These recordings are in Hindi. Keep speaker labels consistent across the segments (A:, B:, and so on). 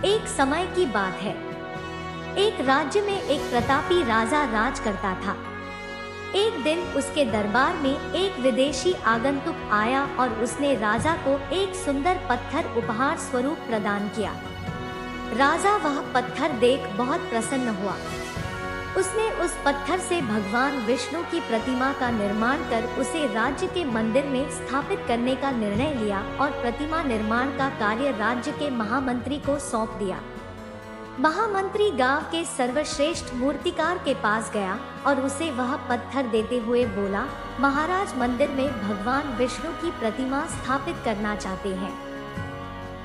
A: एक समय की बात है। एक राज्य में एक प्रतापी राजा राज करता था। एक दिन उसके दरबार में एक विदेशी आगंतुक आया और उसने राजा को एक सुंदर पत्थर उपहार स्वरूप प्रदान किया। राजा वह पत्थर देख बहुत प्रसन्न हुआ। उसने उस पत्थर से भगवान विष्णु की प्रतिमा का निर्माण कर उसे राज्य के मंदिर में स्थापित करने का निर्णय लिया और प्रतिमा निर्माण का कार्य राज्य के महामंत्री को सौंप दिया। महामंत्री गांव के सर्वश्रेष्ठ मूर्तिकार के पास गया और उसे वह पत्थर देते हुए बोला, महाराज मंदिर में भगवान विष्णु की प्रतिमा स्थापित करना चाहते हैं।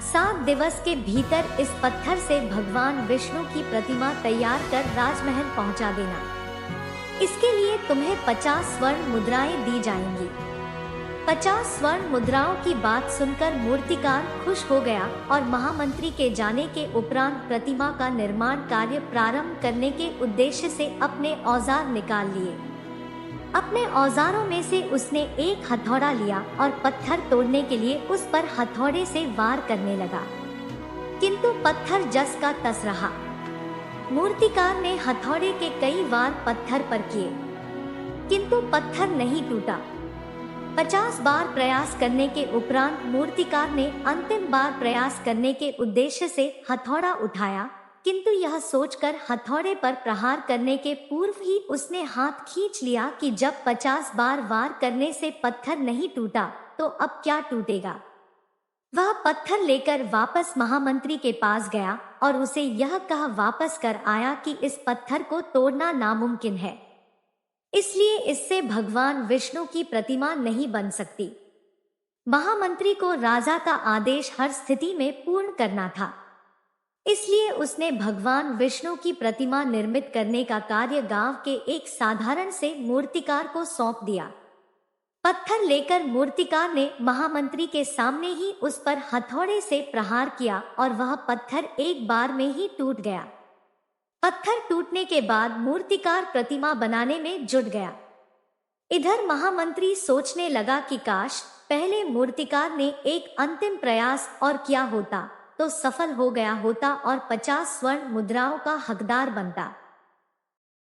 A: 7 दिवस के भीतर इस पत्थर से भगवान विष्णु की प्रतिमा तैयार कर राजमहल पहुंचा देना। इसके लिए तुम्हें 50 स्वर्ण मुद्राएं दी जाएंगी। 50 स्वर्ण मुद्राओं की बात सुनकर मूर्तिकार खुश हो गया और महामंत्री के जाने के उपरांत प्रतिमा का निर्माण कार्य प्रारंभ करने के उद्देश्य से अपने औजार निकाल लिए। अपने औजारों में से उसने एक हथौड़ा लिया और पत्थर तोड़ने के लिए उस पर हथौड़े से वार करने लगा, किंतु पत्थर जस का तस रहा। मूर्तिकार ने हथौड़े के कई वार पत्थर पर किए, किंतु पत्थर नहीं टूटा। 50 बार प्रयास करने के उपरांत मूर्तिकार ने अंतिम बार प्रयास करने के उद्देश्य से हथौड़ा उठाया, किंतु यह सोचकर हथौड़े पर प्रहार करने के पूर्व ही उसने हाथ खींच लिया कि जब 50 बार वार करने से पत्थर नहीं टूटा तो अब क्या टूटेगा। वह पत्थर लेकर वापस महामंत्री के पास गया और उसे यह कह वापस कर आया कि इस पत्थर को तोड़ना नामुमकिन है, इसलिए इससे भगवान विष्णु की प्रतिमा नहीं बन सकती। महामंत्री को राजा का आदेश हर स्थिति में पूर्ण करना था, इसलिए उसने भगवान विष्णु की प्रतिमा निर्मित करने का कार्य गांव के एक साधारण से मूर्तिकार को सौंप दिया। पत्थर लेकर मूर्तिकार ने महामंत्री के सामने ही उस पर हथौड़े से प्रहार किया और वह पत्थर एक बार में ही टूट गया। पत्थर टूटने के बाद मूर्तिकार प्रतिमा बनाने में जुट गया। इधर महामंत्री सोचने लगा कि काश पहले मूर्तिकार ने एक अंतिम प्रयास और किया होता तो सफल हो गया होता और 50 स्वर्ण मुद्राओं का हकदार बनता।